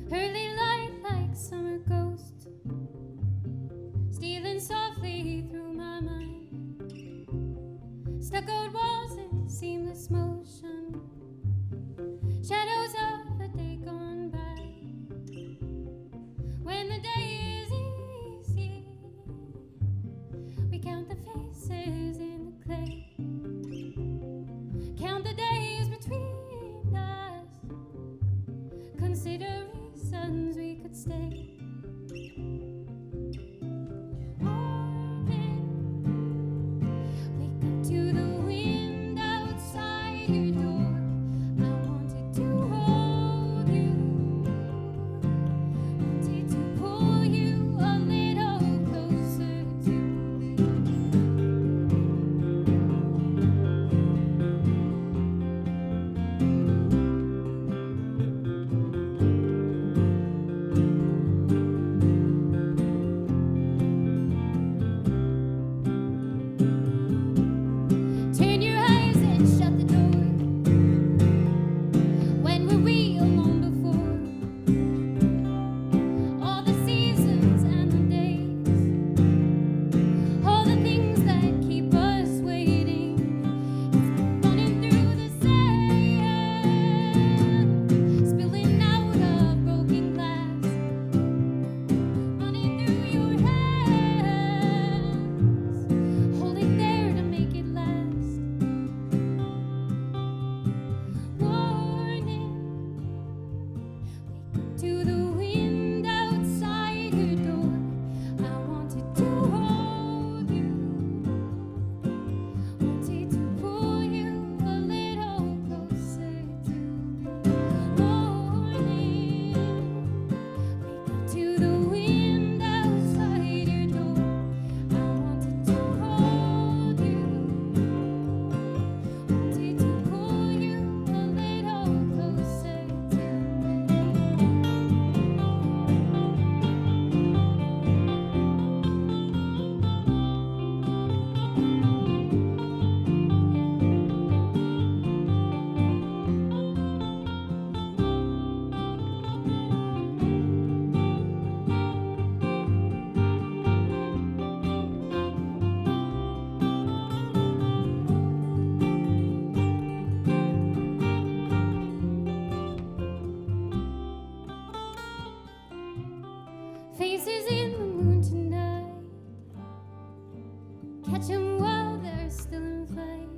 Pearly light like summer ghost, stealing softly through my mind. Stuccoed walls in seamless motion, shadows of a day gone by. When the day is easy, we count the faces in the clay. Count the days between us, consider reasons we could stay. Morning, wake up to the wind outside your door. I wanted to hold you, wanted to pull you a little closer to me. Turn your eyes and shut the door. When were we alone before? All the seasons and the days, all the things that keep us waiting. It's running through the sand, spilling out of broken glass, running through your hands, holding there to make it last. Warning, wake up to the wind outside your door. I wanted to hold you, wanted to pull you a little closer to me. Warning, wake up to the wind outside your door. I wanted to hold you, wanted to pull you a little closer to me. Faces in the moon tonight, catch 'em while they're still in flight.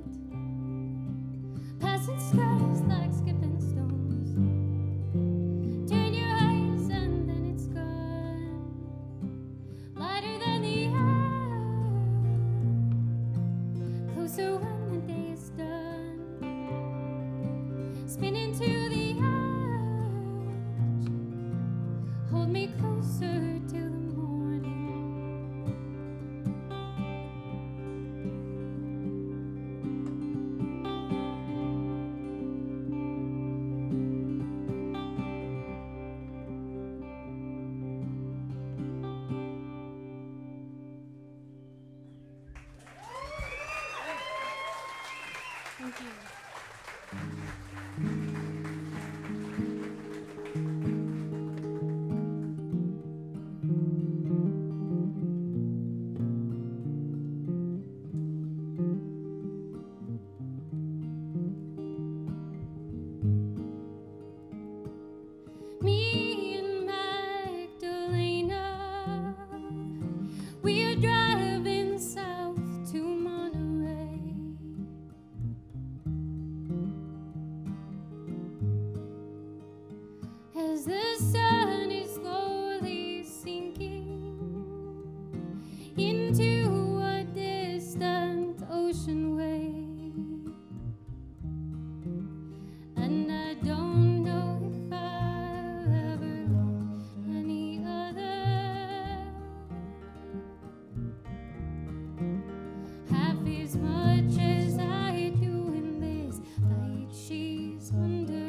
Passing skies like skipping stones. Turn your eyes and then it's gone. Lighter than the air, closer when the day is done. Spinning to the edge, hold me closer till the morning. Thank you. Me and Magdalena, we are driving south to Monterey. As the sun is slowly sinking into a distant ocean wave, and I don't know if I'll ever love any other half as much as I do in this light she's under.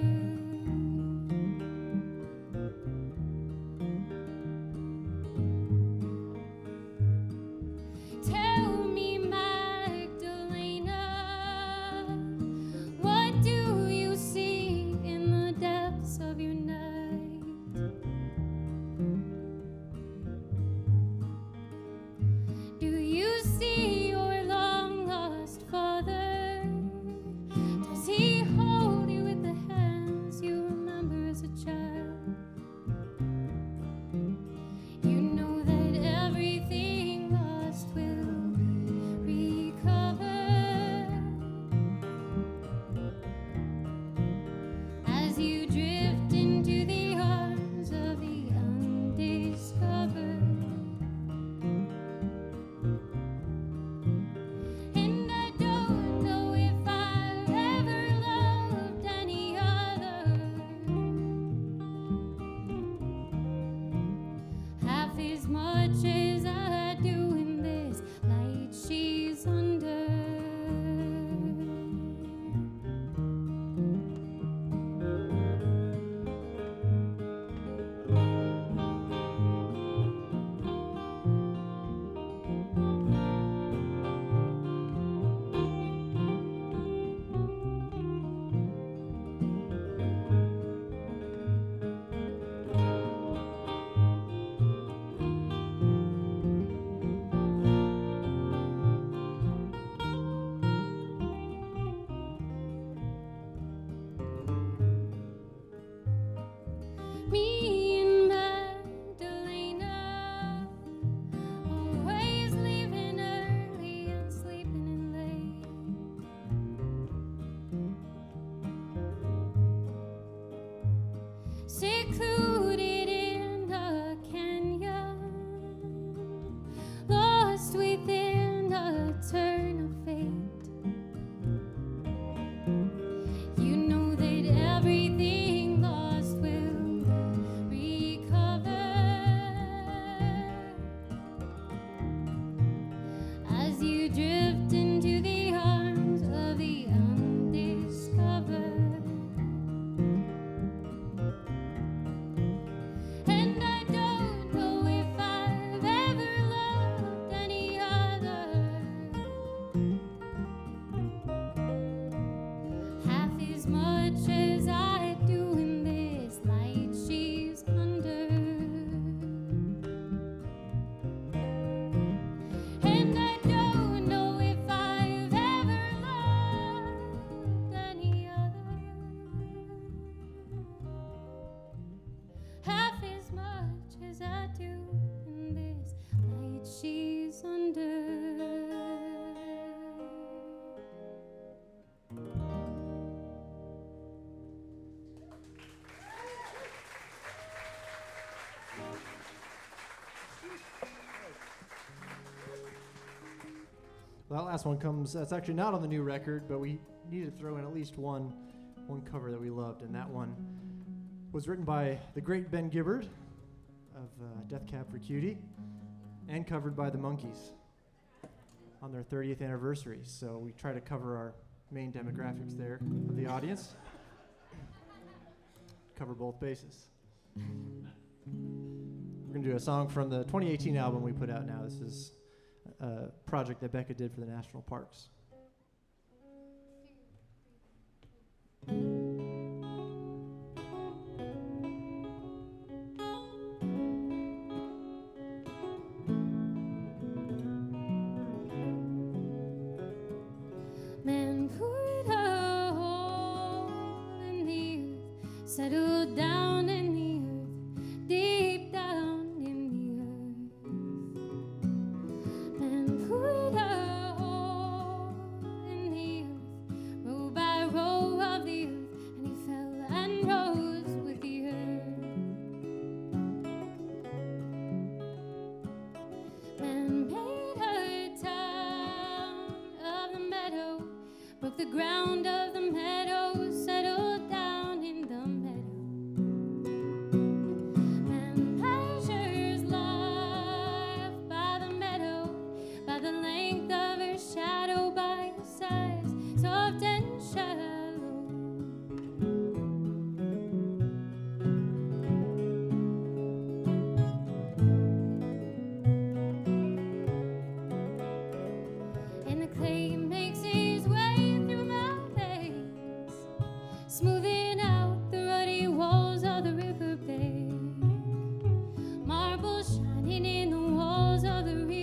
half as much as I do in this light she's under. Me and Magdalena, always leaving early and sleeping in late. Secluded in a canyon, lost within a turn of fate. You know that everything lost will recover as you drift into the arms of the undiscovered. And I don't know if I've ever loved any other half as much as I do in this light she's under. And I don't know if I've ever loved any other half as much as I do in this light she's under. Well, that last one comes, that's actually not on the new record, but we needed to throw in at least one cover that we loved, and that one was written by the great Ben Gibbard of Death Cab for Cutie, and covered by the Monkees on their 30th anniversary. So we try to cover our main demographics there of the audience. Cover both bases. We're going to do a song from the 2018 album we put out now. This is a project that Becca did for the national parks. Man put a hole in the earth, settled down in the earth, deep down in the earth. Man put a hole in the earth, row by row of the earth, and he fell and rose with the earth. Man made a town of the meadow, broke the ground of the meadow, settled down in the meadow. Man measures life by the meadow, by the length of her shadow, by her size, soft and shallow. And the clay makes his way through my veins, smoothing out the ruddy walls of the river bay. Marble shining in the walls of the river.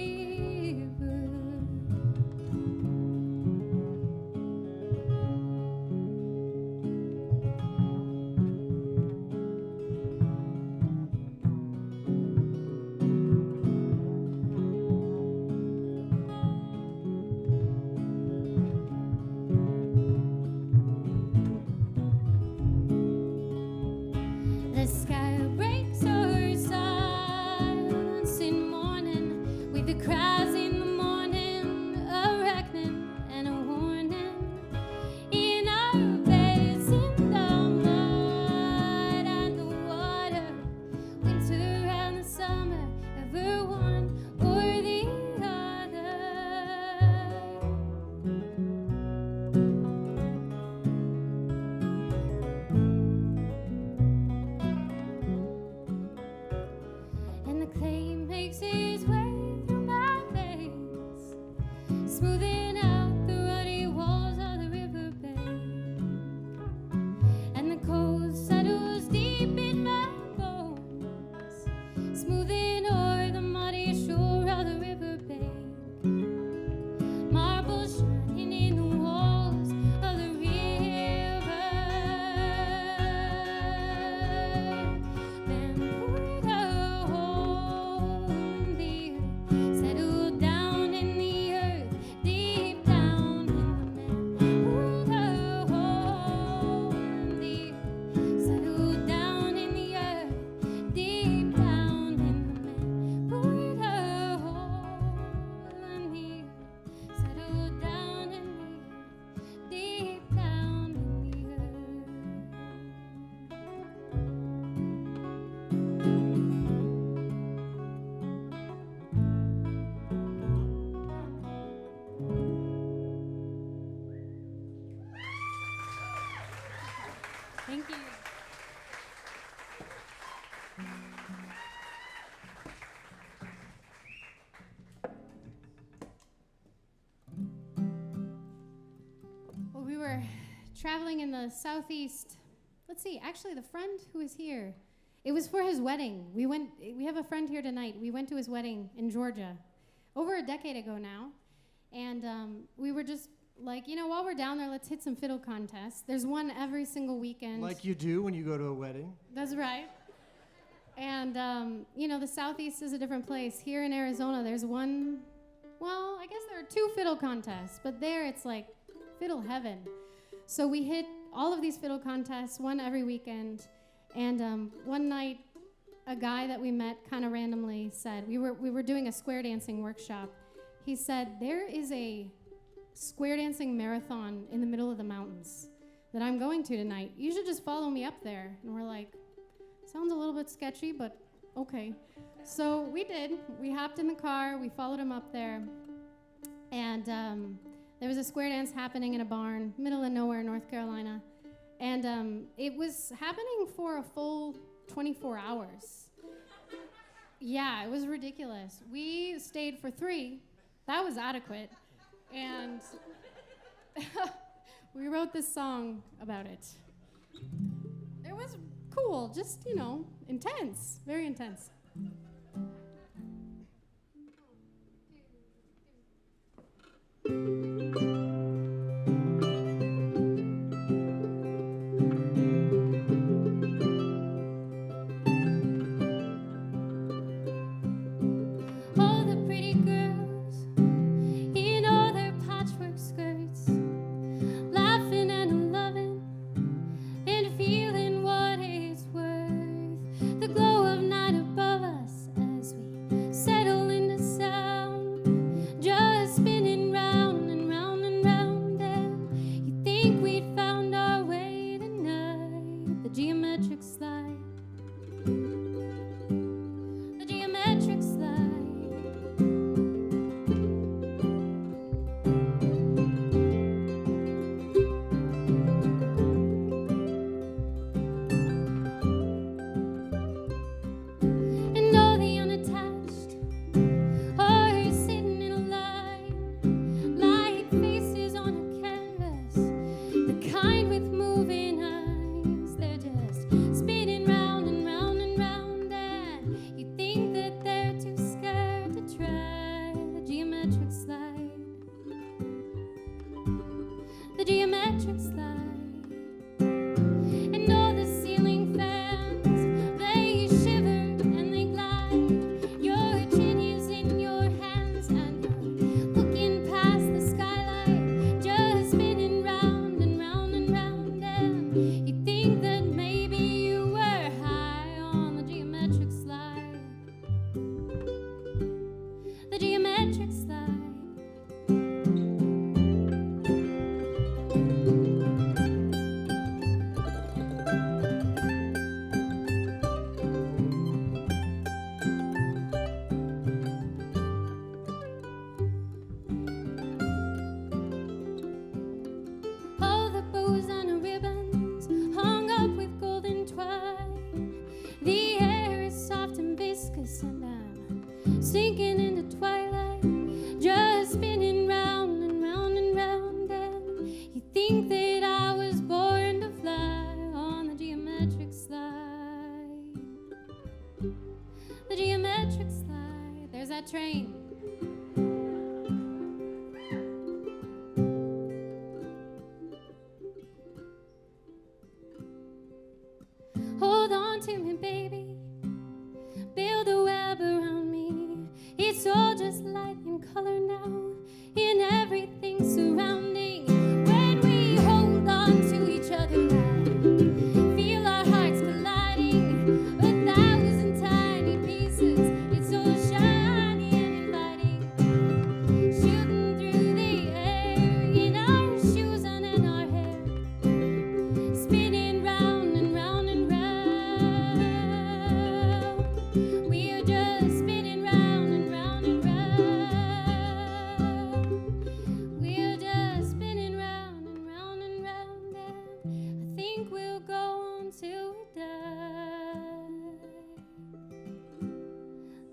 The sky breaks her silence in morning, with the cries in the morning, a reckoning and a warning. In our beds in the mud and the water, winter and the summer, traveling in the southeast. Let's see, actually the friend who is here, it was for his wedding. We have a friend here tonight. We went to his wedding in Georgia over a decade ago now. And we were just like, while we're down there, let's hit some fiddle contests. There's one every single weekend. Like you do when you go to a wedding. That's right. And, the southeast is a different place. Here in Arizona, there's one, well, I guess there are 2 fiddle contests, but there it's like fiddle heaven. So we hit all of these fiddle contests, one every weekend. And one night, a guy that we met kind of randomly said, we were doing a square dancing workshop. He said, there is a square dancing marathon in the middle of the mountains that I'm going to tonight. You should just follow me up there. And we're like, sounds a little bit sketchy, but okay. So we did. We hopped in the car. We followed him up there. And there was a square dance happening in a barn, middle of nowhere, North Carolina. And it was happening for a full 24 hours. Yeah, it was ridiculous. We stayed for 3. That was adequate. And we wrote this song about it. It was cool, just, intense, very intense. All the pretty girls in all their patchwork skirts, laughing and loving and feeling what it's worth. The glow of night above us as we settle into sound, just spinning round and round and round. And you think we'd found our way tonight. The geometric slide. The geometric slide. And all the unattached are sitting in a line, like faces on a canvas, the kind with moving eyes. They're just spinning round and round and round, and you think that they're too scared to try the geometric slide. The geometric slide. And all the ceiling fans, they shiver and they glide. Your chin is in your hands and you're looking past the skylight, just spinning round and round and round. And you think that maybe you were high on the geometric slide. The geometric slide. All the bows and ribbons hung up with golden twine. The air is soft and viscous, and I'm sinking into twilight, just spinning round and round and round. And you think that I was born to fly on the geometric slide. The geometric slide. There's that train. Hold on to me, baby. Build a web around me. It's all just light and color now in everything surrounding. When we hold on to each other, I feel our hearts colliding. 1,000 tiny pieces. It's so shiny and inviting. Shooting through the air in our shoes and in our hair. Spinning round and round and round. We're just spinning round and round and round. We're just spinning round and round and round. And I think we'll go on till we die.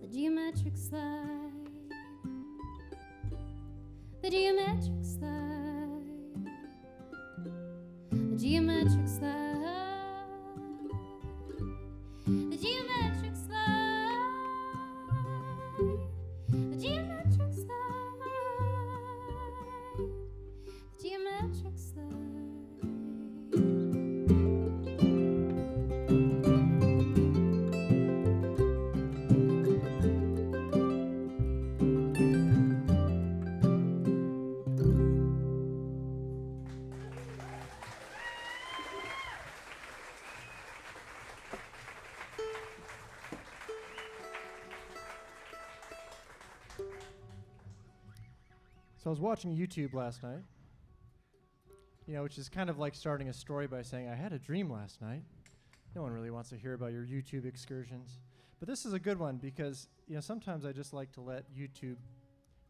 The geometric slide. The geometric slide. So I was watching YouTube last night, which is kind of like starting a story by saying, I had a dream last night. No one really wants to hear about your YouTube excursions. But this is a good one because, sometimes I just like to let YouTube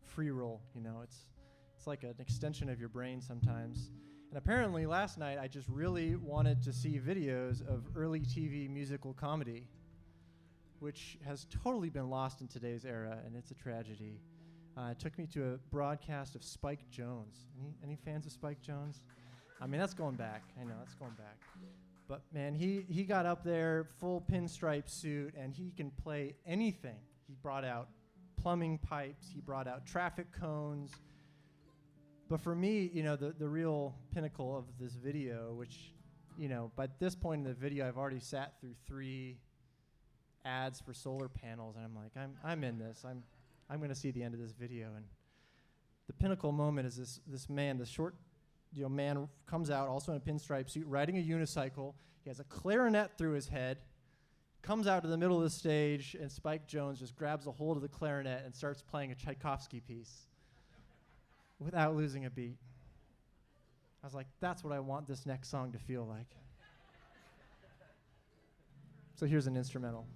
free roll. It's like an extension of your brain sometimes. And apparently last night I just really wanted to see videos of early TV musical comedy, which has totally been lost in today's era, and it's a tragedy. It took me to a broadcast of Spike Jones. Any fans of Spike Jones? I mean, that's going back. I know, that's going back. But, man, he got up there, full pinstripe suit, and he can play anything. He brought out plumbing pipes. He brought out traffic cones. But for me, the real pinnacle of this video, which, by this point in the video, I've already sat through 3 ads for solar panels, and I'm like, I'm in this. I'm going to see the end of this video. And the pinnacle moment is this man, this short man comes out, also in a pinstripe suit, riding a unicycle. He has a clarinet through his head, comes out to the middle of the stage, and Spike Jones just grabs a hold of the clarinet and starts playing a Tchaikovsky piece without losing a beat. I was like, that's what I want this next song to feel like. So here's an instrumental.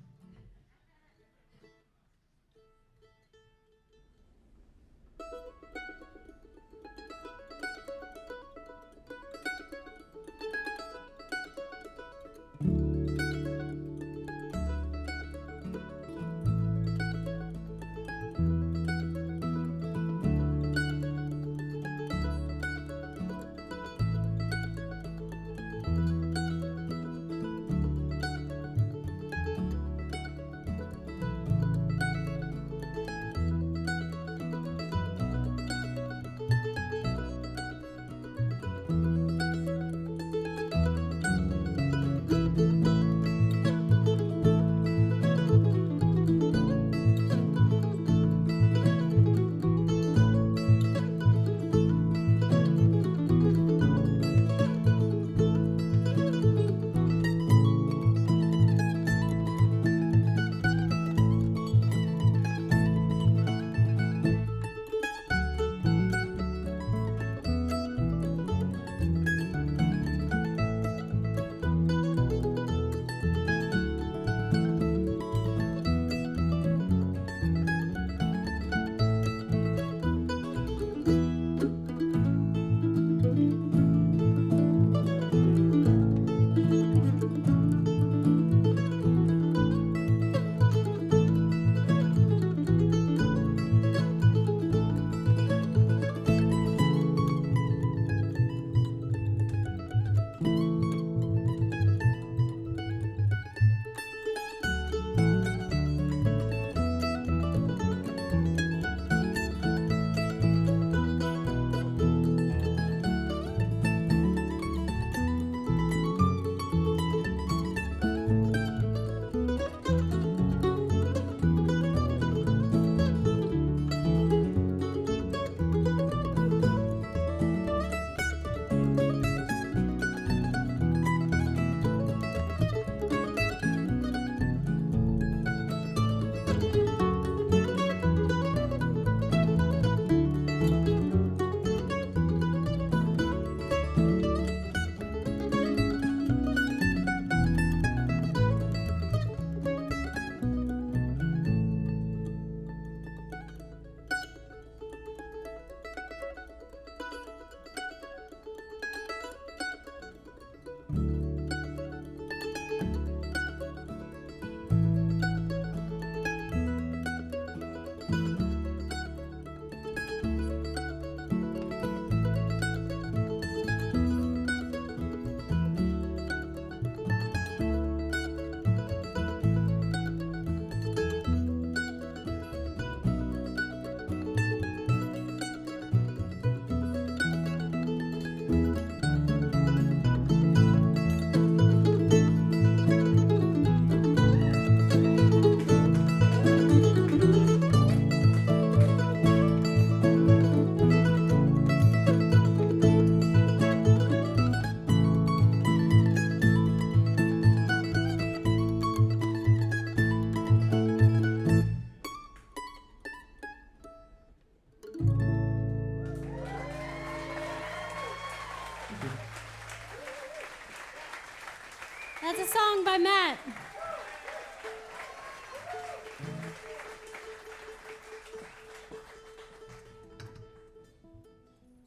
that.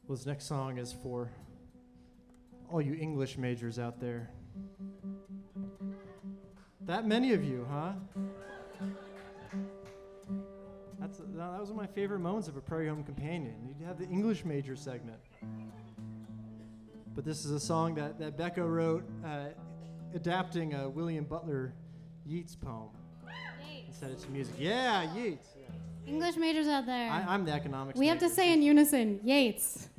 Well, this next song is for all you English majors out there. That many of you, huh? That was one of my favorite moments of a Prairie Home Companion. You'd have the English major segment. But this is a song that Becca wrote adapting a William Butler Yeats poem. Yeats. And set it to music. Yeah, Yeats. English majors out there. I'm the economics We have to major. say in unison, Yates.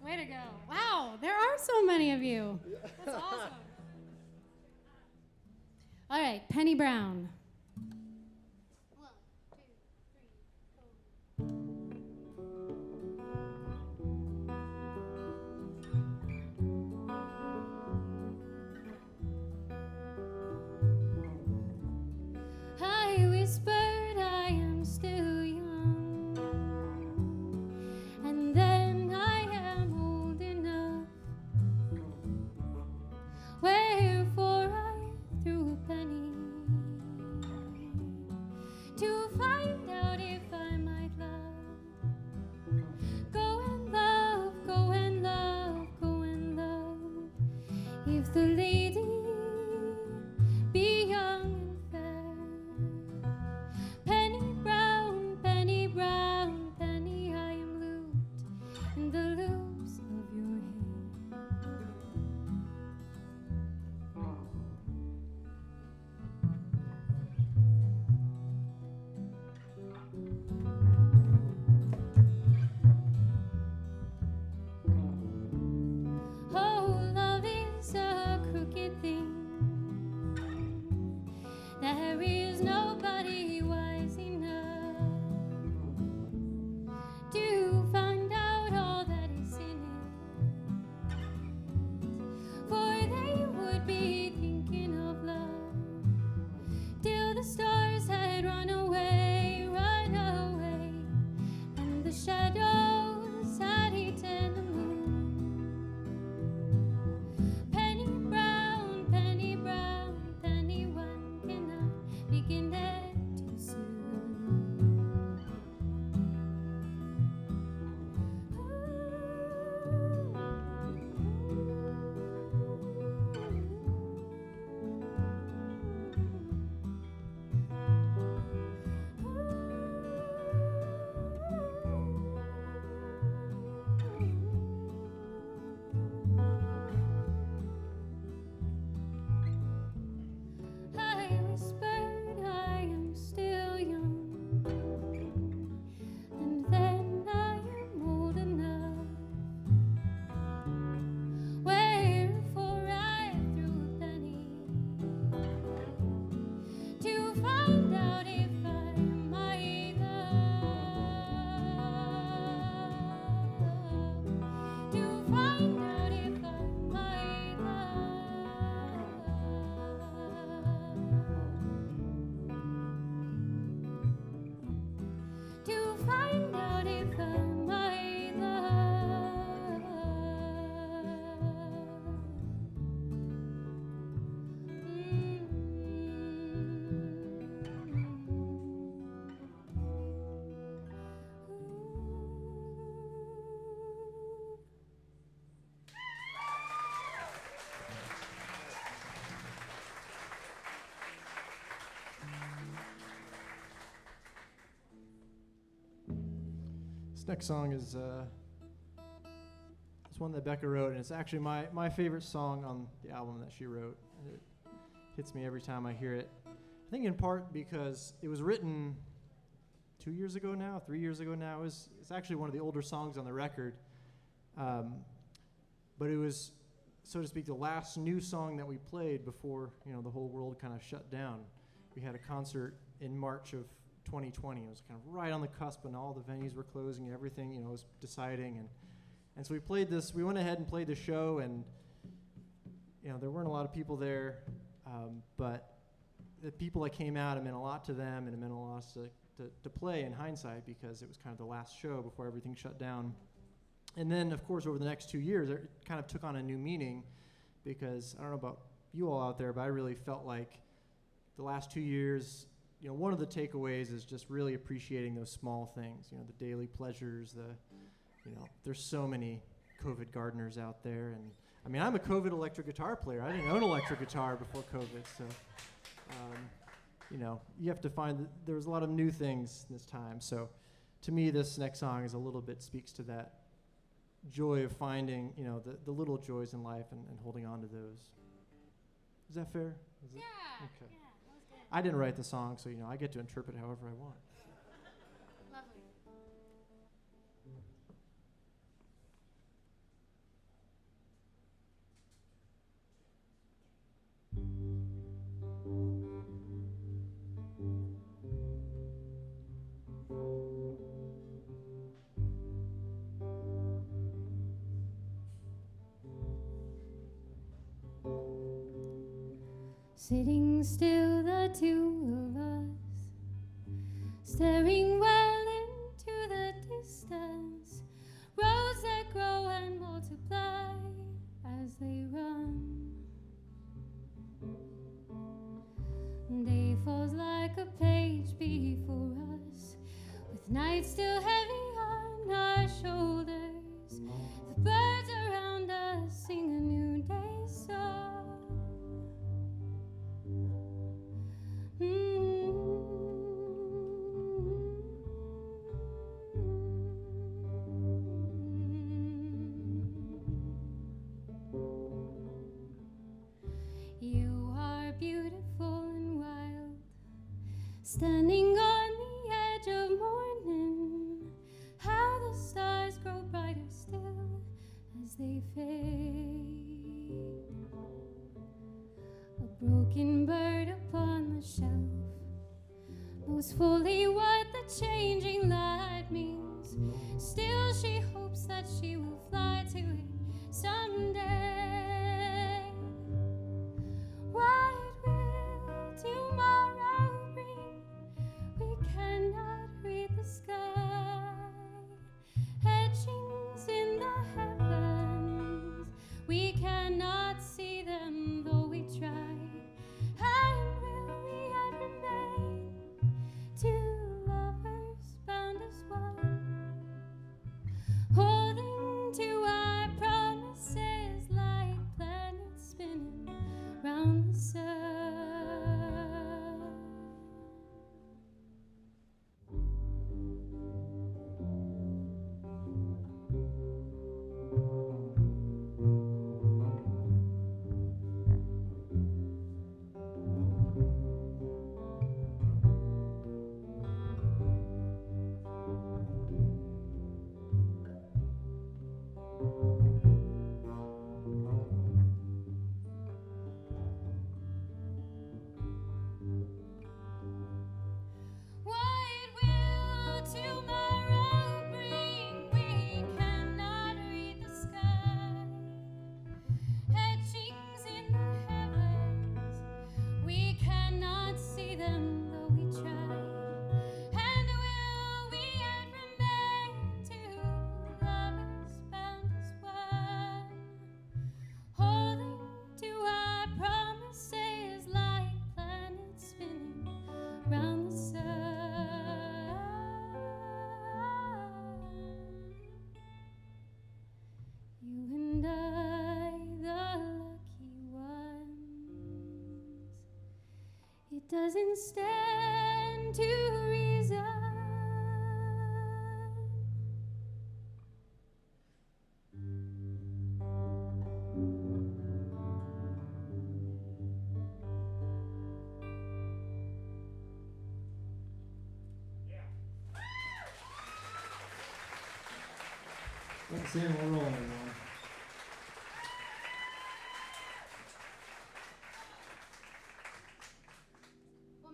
Way to go. Wow, there are so many of you. That's awesome. All right, Penny Brown. I whispered I am still young, and then I am old enough. Wherefore I threw a penny to find out if I might love. Go and love, go and love, go and love. If the lady be young and fair. Penny brown, penny, I am looped in the loops of your hair. Oh, love is a crooked thing. There is nobody wise enough to find out all that is in it, for they would be thinking of love till the stars had run away, and the shadows had eaten the moon. Penny brown, penny brown, penny, one cannot begin it too soon. I whispered I am still young, and then I am old enough. Wherefore I threw a penny to find out if I might love. To find out if I might love. To find out if I might love. This next song is it's one that Becca wrote, and it's actually my favorite song on the album that she wrote. It hits me every time I hear it. I think in part because it was written 2 years ago now, 3 years ago now. It's actually one of the older songs on the record, but it was, so to speak, the last new song that we played before the whole world kind of shut down. We had a concert in March of 2020. It was kind of right on the cusp when all the venues were closing and everything, was deciding. And so we played this, we went ahead and played the show, and, there weren't a lot of people there, but the people that came out, it meant a lot to them, and it meant a lot to play in hindsight, because it was kind of the last show before everything shut down. And then, of course, over the next 2 years, it kind of took on a new meaning, because I don't know about you all out there, but I really felt like the last 2 years, one of the takeaways is just really appreciating those small things, the daily pleasures, there's so many COVID gardeners out there. And I mean, I'm a COVID electric guitar player. I didn't own an electric guitar before COVID, so, you have to find there was a lot of new things this time. So to me, this next song is a little bit speaks to that joy of finding, the little joys in life and holding on to those. Is that fair? Yeah. Okay. Yeah, that was good. I didn't write the song, so I get to interpret however I want. Lovely. Sitting still, the two of us, staring well into the distance, roads that grow and multiply as they run. Day falls like a page before us, with night still heavy on our shoulders. The birds around us sing a new day song. You are beautiful and wild, standing on the edge of morning. How the stars grow brighter still as they fade. A broken bird upon the shelf knows fully what the changing light means. Still she hopes that she will fly to it someday. What will tomorrow bring? We cannot read the sky. Etchings in the heavens, we cannot see them though we try. And will we yet remain two lovers bound as one, holding to our promises like planets spinning round the sun. What will tomorrow bring? We cannot read the sky. Etchings in the heavens, we cannot see them though we try. And will we yet remain two lovers bound as one, holding to our promises like planets spinning round the sun. You and I, the lucky ones. It doesn't stand to reason. Let's see, we'll roll, everyone. Well,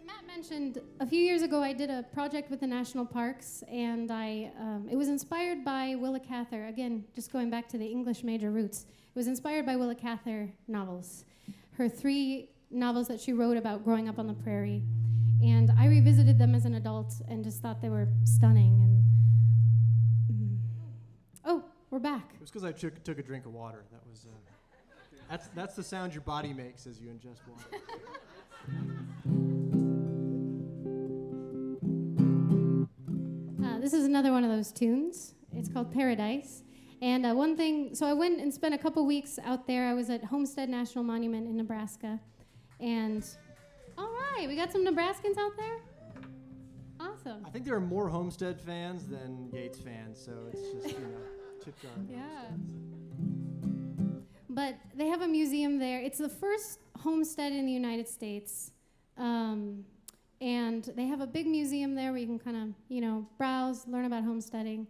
Matt mentioned a few years ago I did a project with the national parks, and it was inspired by Willa Cather. Again, just going back to the English major roots. It was inspired by Willa Cather novels, her 3 novels that she wrote about growing up on the prairie. And I revisited them as an adult and just thought they were stunning. And oh, we're back. It was because I took a drink of water. That was. That's the sound your body makes as you ingest water. This is another one of those tunes. It's called Paradise. And one thing, so I went and spent a couple weeks out there. I was at Homestead National Monument in Nebraska. And, all right, we got some Nebraskans out there? Awesome. I think there are more Homestead fans than Yates fans, so it's just, tip jar. Yeah. But they have a museum there. It's the first homestead in the United States. And they have a big museum there where you can kind of, browse, learn about homesteading.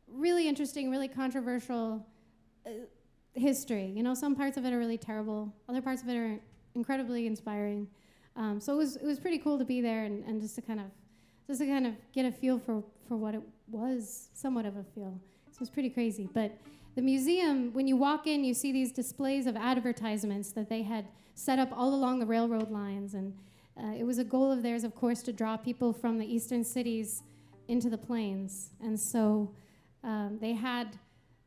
Really interesting, really controversial history. Some parts of it are really terrible. Other parts of it are incredibly inspiring. So it was pretty cool to be there and just to kind of get a feel for what it was, somewhat of a feel. So it was pretty crazy. But the museum, when you walk in, you see these displays of advertisements that they had set up all along the railroad lines. And it was a goal of theirs, of course, to draw people from the eastern cities into the plains. And so they had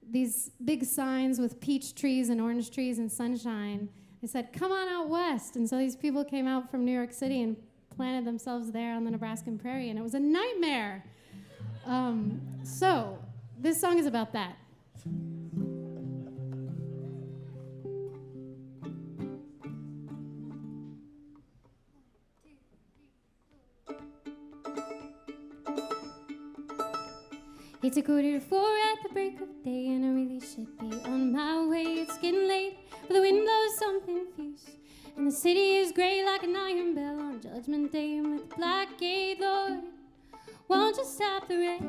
these big signs with peach trees and orange trees and sunshine. They said, "Come on out west." And so these people came out from New York City and planted themselves there on the Nebraskan prairie, and it was a nightmare. So this song is about that. It's 3:45 at the break of day, and I really should be on my way. It's getting late, but the wind blows something fierce, and the city is gray like an iron bell on Judgment Day. And with the black gate, Lord, won't you stop the rain?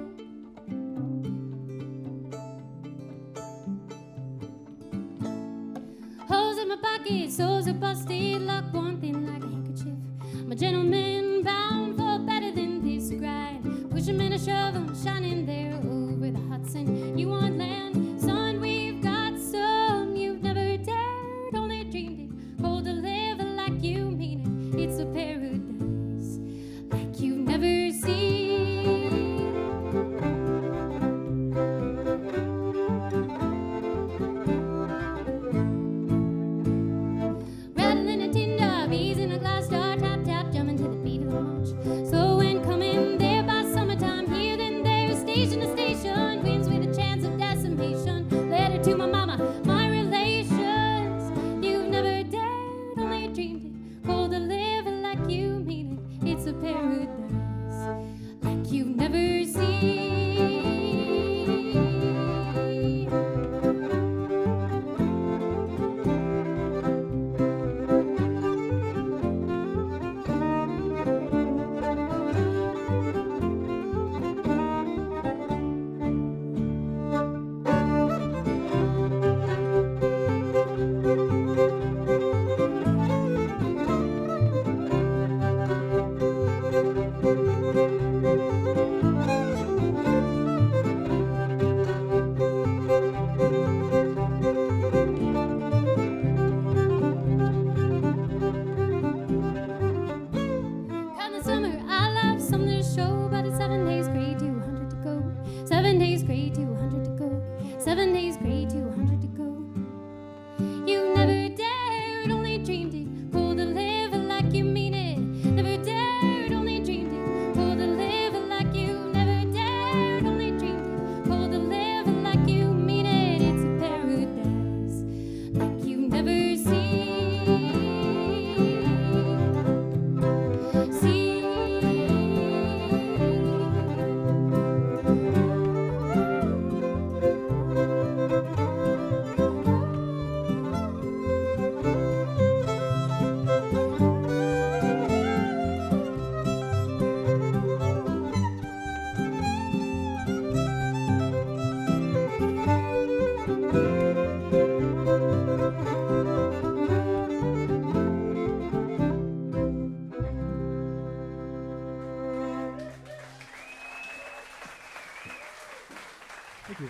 Holes in my pocket, soles are busted, luck one thing like a handkerchief. I'm a gentleman bound for better than this grind. Push 'em in a shove 'em, shining there over the Hudson. You want land, son, we've got some. You've never dared, only dreamed it. Cold to live like you mean it. It's a paradise like you've never seen. Rattling a tin dog, bees in a glass jar, tap tap, jumping to the beat of the march. So when coming there by summertime, here then there, station to station, winds with a chance of decimation. Letter to my mama, my relations. You've never dared, only dreamed it. Cold to live like you mean it. It's a paradise like you've never seen. Come the summer, I love something to show, but it's 7 days gray, 200 to go. 7 days gray, 200 to go. 7 days gray, 200 to go. You never dared, only dreamed it. Cold to live like you mean it. Never dared, only dreamed it. Cold to live like you never dared, only dreamed it. Cold to live like you mean it. It's a paradise like you've never seen. Thank you.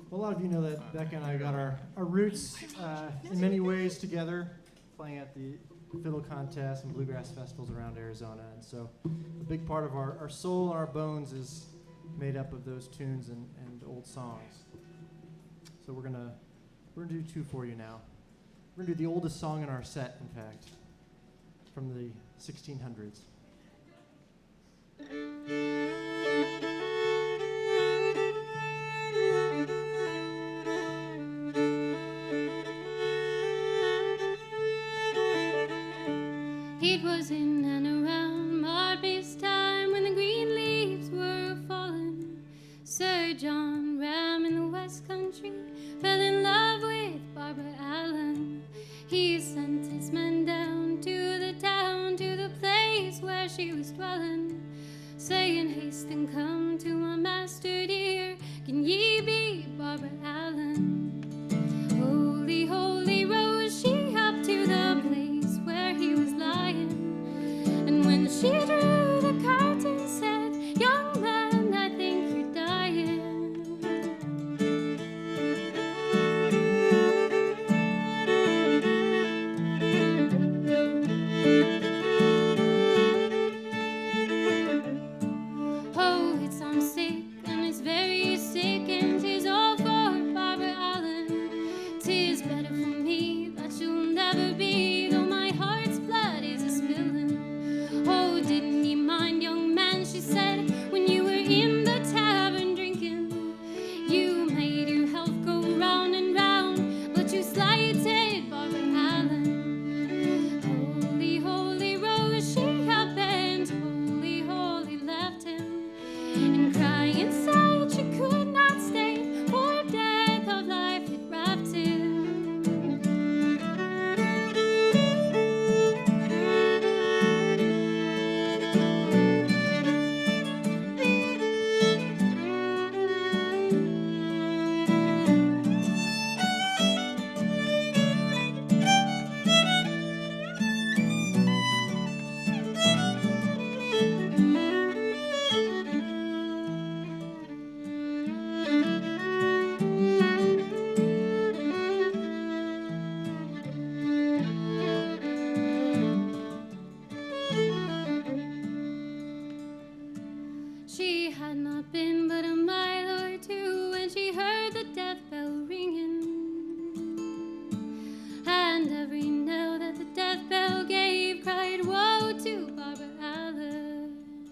Well, a lot of you know that Becca and I got our roots in many ways together, playing at the fiddle contests and bluegrass festivals around Arizona. And so a big part of our soul and our bones is made up of those tunes and old songs. So we're gonna do two for you now. We're gonna do the oldest song in our set, in fact, from the 1600s. It was in and around Marby's time when the green leaves were falling. Sir John Ram in the West Country fell in love with Barbara Allen. He sent his men down to the town, to the place where she was dwelling, saying, "Haste and come to my master dear, can ye be Barbara Allen?" Holy, holy rose she up to the place where he was lying, and when she drew the curtain said, "Young man, I think you're dying." Oh, it's I'm sick, and it's very sick, and 'tis all for Barbara Allen. 'Tis better for me that you'll never be, though my heart's blood is a spilling. Oh, didn't ye mind, young man, she said, when you were in the tavern drinking, you made your health go round and round, but you slighted Barbara Allen. Holy, holy rose she up, and holy, holy left him, and crying inside she could not stay, for death of life had wrapped him. She had not been but a mile or two when she heard the death bell ringing, and every knell that the death bell gave cried, "Woe to Barbara Allen."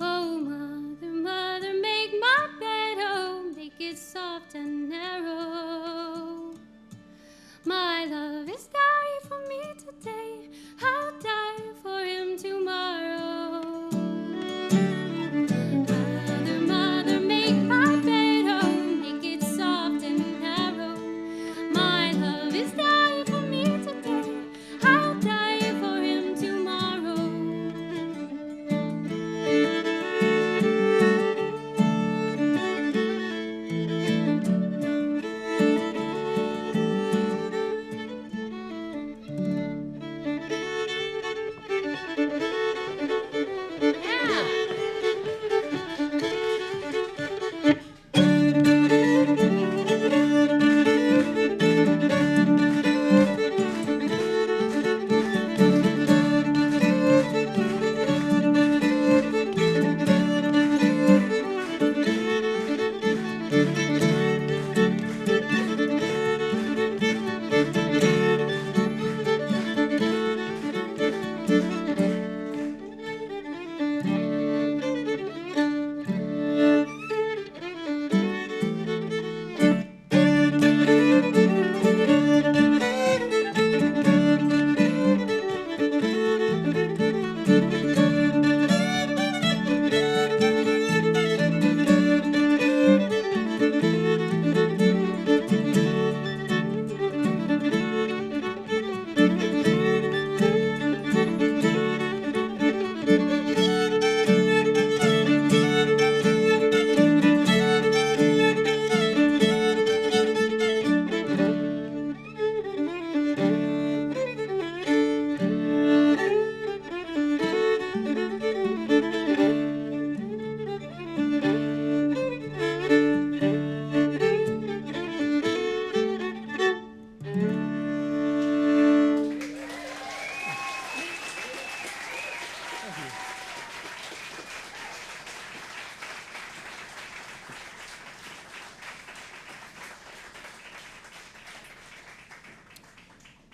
"Oh, mother, mother, make my bed, oh, make it soft and narrow. My love is dying for me today, I'll die for him tomorrow. Mother, mother, make my bed, oh, make it soft and narrow. My love is dying for me today, I'll die for him tomorrow."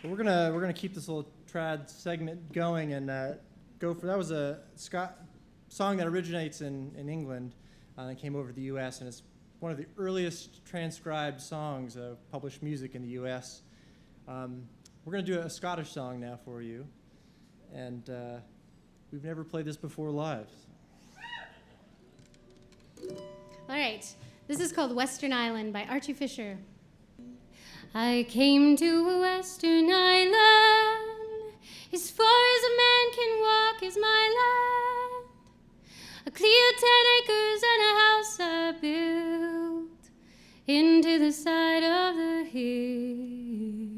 We're gonna keep this little trad segment going and go for that. Was a song that originates in England and came over to the U.S. and it's one of the earliest transcribed songs of published music in the U.S. We're gonna do a Scottish song now for you, and we've never played this before live. All right, this is called Western Island by Archie Fisher. I came to a western island, as far as a man can walk is my land. A clear 10 acres and a house I built into the side of the hill.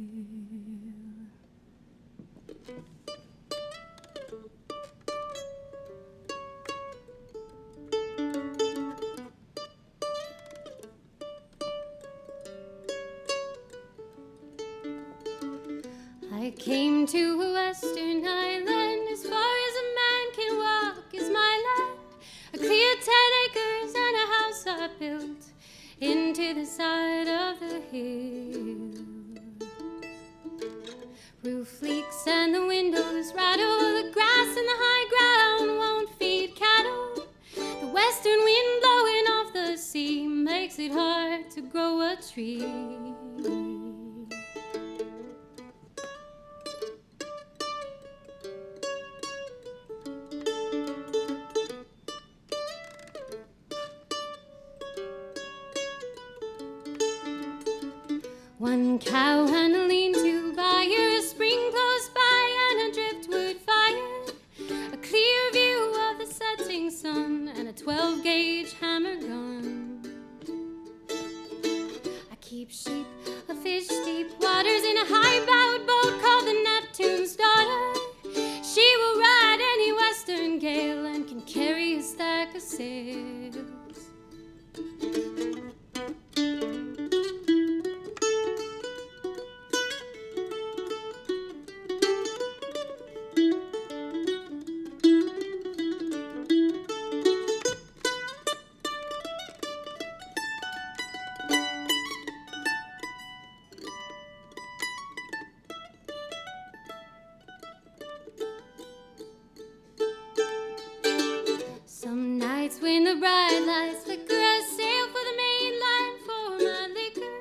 I came to a western island, as far as a man can walk is my land. A clear 10 acres and a house I built into the side of the hill. Roof leaks and the windows rattle, the grass in the high ground won't feed cattle. The western wind blowing off the sea makes it hard to grow a tree. One cow and a lean-to byre, a spring close by and a driftwood fire, a clear view of the setting sun and a 12-gauge hammer gun. I keep sheep of fish deep waters in a high-bowed boat called the Neptune's Daughter. She will ride any western gale and can carry a stack of sails. Some nights when the bright lights flicker, I sail for the mainland for my liquor.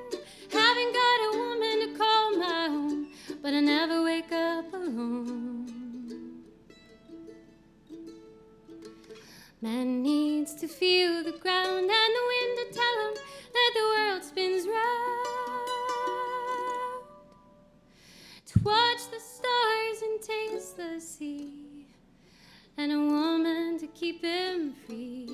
Haven't got a woman to call my own, but I never wake up alone. Man needs to feel the ground and the wind to tell him that the world spins round. To watch the stars and taste the sea, and a woman to keep him free.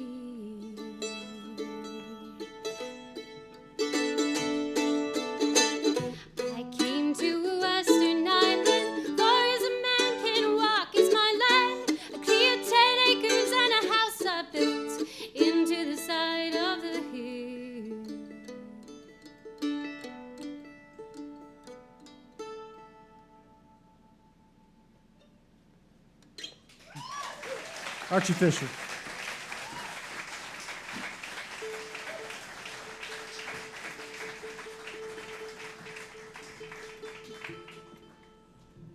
I came to a western island, far as a man can walk is my land. A clear 10 acres and a house I built into the side of the hill. Archie Fisher.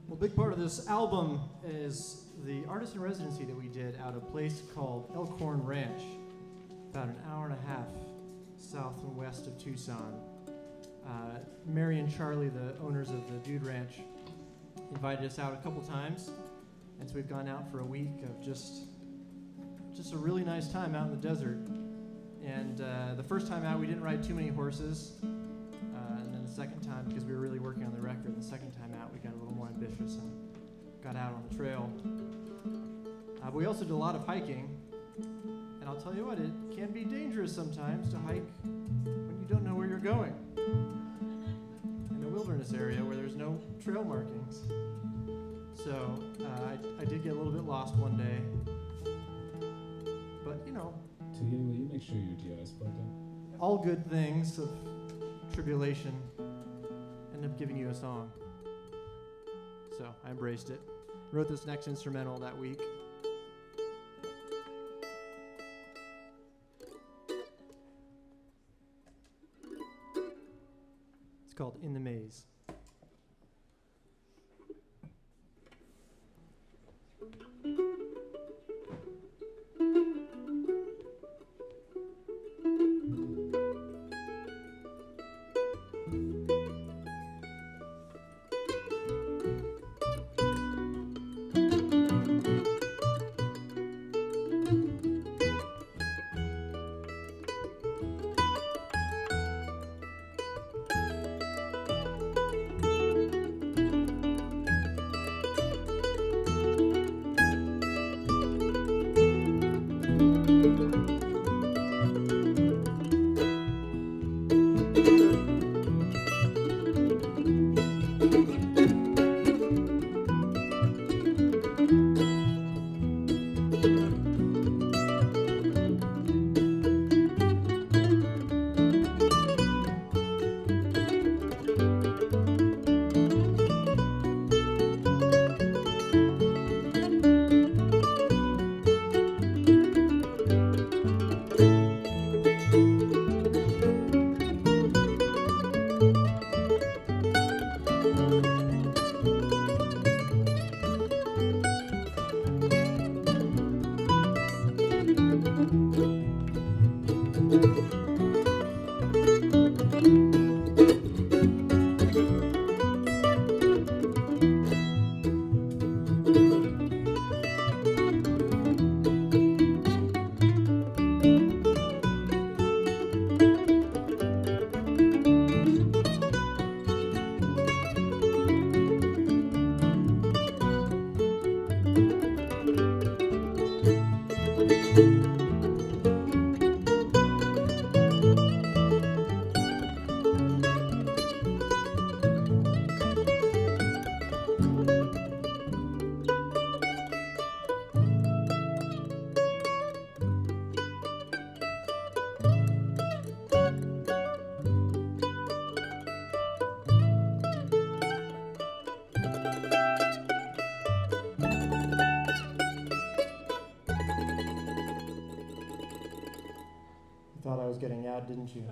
Well, a big part of this album is the artist in residency that we did out of a place called Elkhorn Ranch, about an hour and a half south and west of Tucson. Mary and Charlie, the owners of the Dude Ranch, invited us out a couple times, and so we've gone out for a week of just a really nice time out in the desert. And the first time out, we didn't ride too many horses. And then the second time, because we were really working on the record, the second time out, we got a little more ambitious and got out on the trail. But we also did a lot of hiking. And I'll tell you what, it can be dangerous sometimes to hike when you don't know where you're going. In a wilderness area where there's no trail markings. So I did get a little bit lost one day. But, you know, Tahiti, will you make sure your DI is plugged in? all good things of tribulation end up giving you a song. So I embraced it. Wrote this next instrumental that week. It's called In the Maze. getting at, didn't you?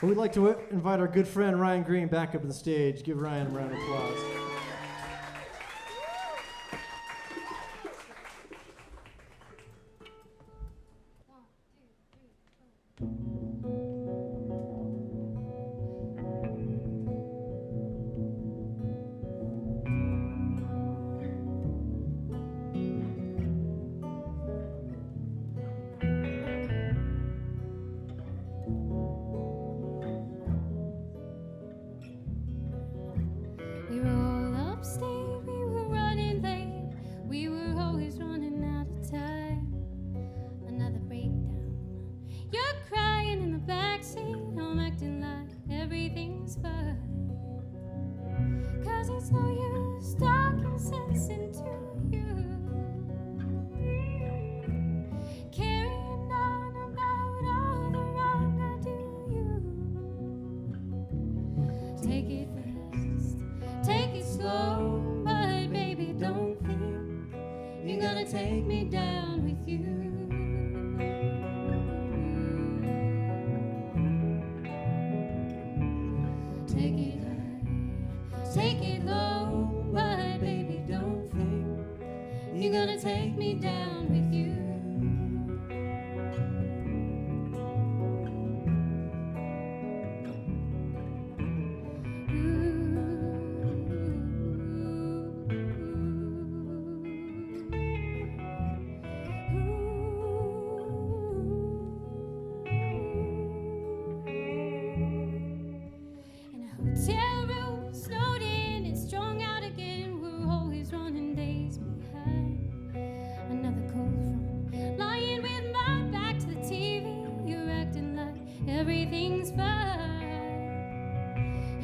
Well, we'd like to invite our good friend Ryan Green back up to the stage. Give Ryan a round of applause. We were all upstate, we were running late, we were always running out of time. Another breakdown. You're crying in the backseat, I'm acting like everything's fine. 'Cause it's no use talking sense into you. Carrying on about all the wrong I do you. Take it fast, take it slow, but baby, don't think you're gonna take me down with you. Take it high, take it low, but baby, don't think you're gonna take me down with you. In a hotel room, snowed in and strung out again. We're always running days behind. Another cold front, lying with my back to the TV. You're acting like everything's fine,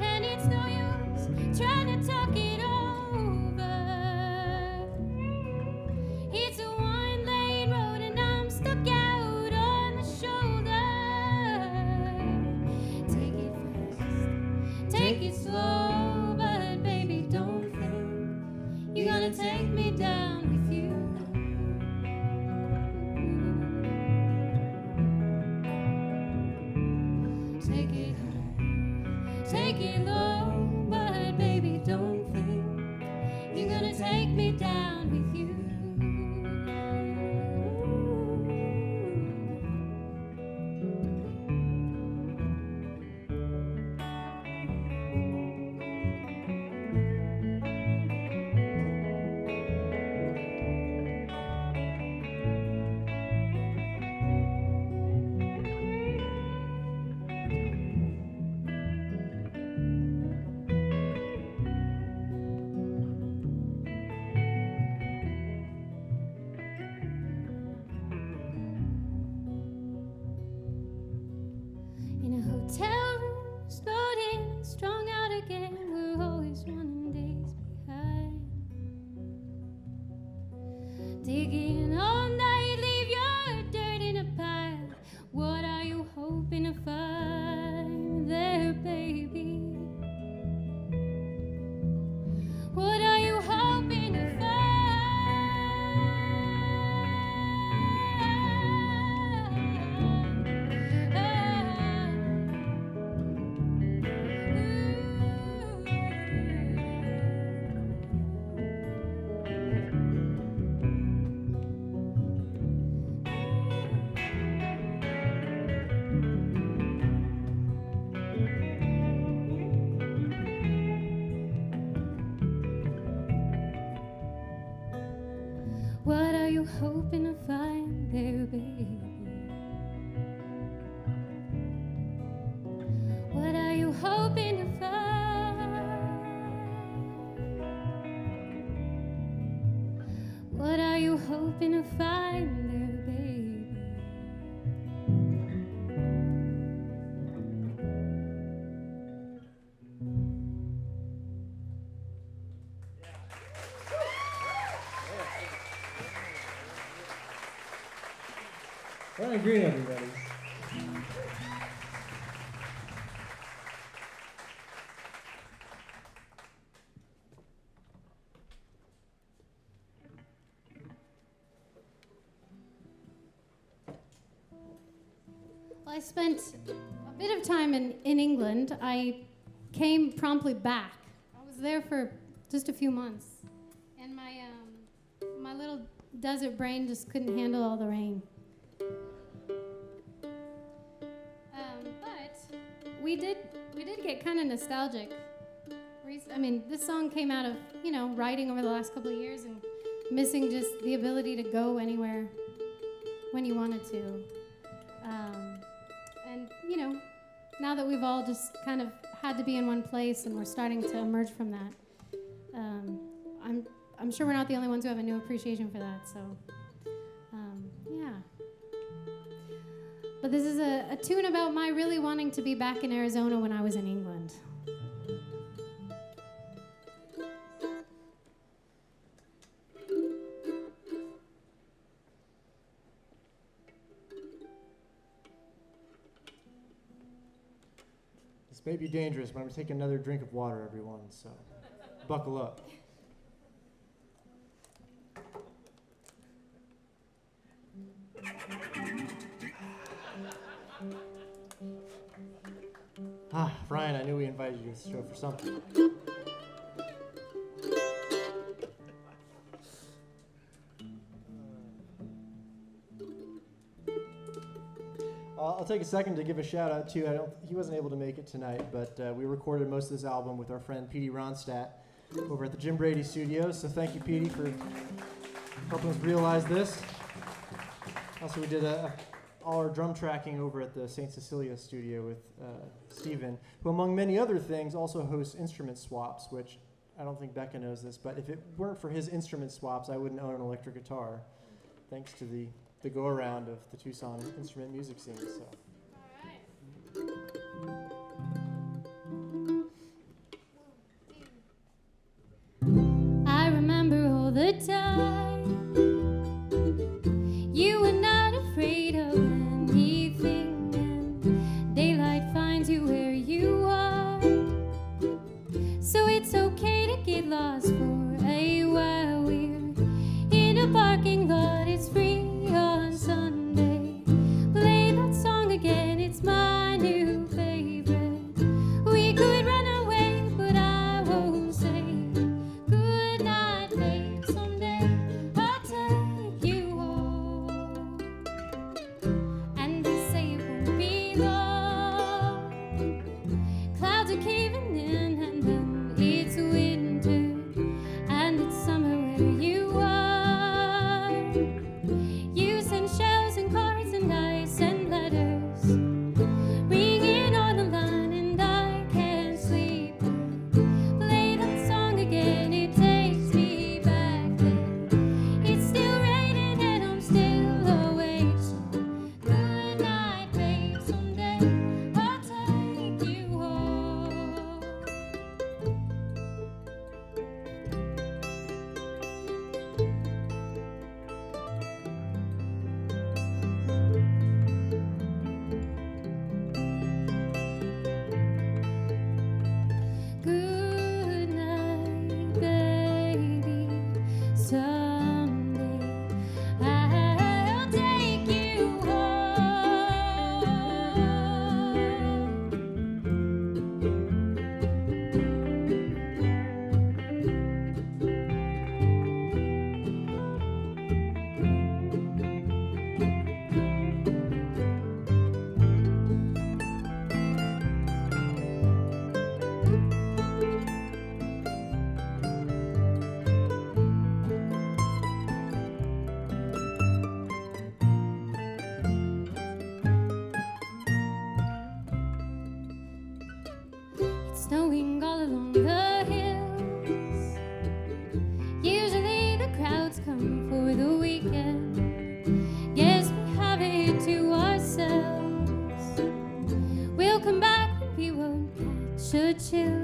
and it's no use trying to talk it over. It's a one-lane road and I'm stuck out on the shoulder. Take it fast, take it slow, but baby, don't think you're gonna take me down with you. Take it high, take it low, but baby, don't think you're gonna take me down with you. hoping to find their baby. Brian Green, everybody. Well, I spent a bit of time in England. I came promptly back. I was there for just a few months, and my little desert brain just couldn't handle all the rain. But we did get kind of nostalgic. I mean, this song came out of, writing over the last couple of years and missing just the ability to go anywhere when you wanted to. And, now that we've all just kind of had to be in one place and we're starting to emerge from that, I'm sure we're not the only ones who have a new appreciation for that. So, yeah. But this is a tune about my really wanting to be back in Arizona when I was in England. This may be dangerous, but I'm going to take another drink of water, everyone, so buckle up. Brian, I knew we invited you to this show for something. I'll take a second to give a shout out to, he wasn't able to make it tonight, but we recorded most of this album with our friend Petey Ronstadt over at the Jim Brady Studios. So thank you, Petey, for helping us realize this. Also, we did all our drum tracking over at the St. Cecilia studio with Steven, who, among many other things, also hosts instrument swaps, which I don't think Becca knows this, but if it weren't for his instrument swaps, I wouldn't own an electric guitar, thanks to the go-around of the Tucson instrument music scene. So. I remember all the time you were not afraid of anything, and daylight finds you where you are. So it's okay to get lost for a while. We're in a parking lot, it's free on Sunday. Play that song again, it's my new favorite. We could run away, but I won't say good night, babe. Someday I'll take you home. And they say it won't be long. Clouds are caving in, and then it's winter, and it's summer where you are. You send shells and cards, and I send letters, ringing on the line, and I can't sleep. Play that song again, it takes me back then. It's still raining and I'm still awake. So good night, babe. Someday I'll take you home. Good night, baby. Someday I'll take you home. It's snowing all along the hills. Usually the crowds come for the weekend. you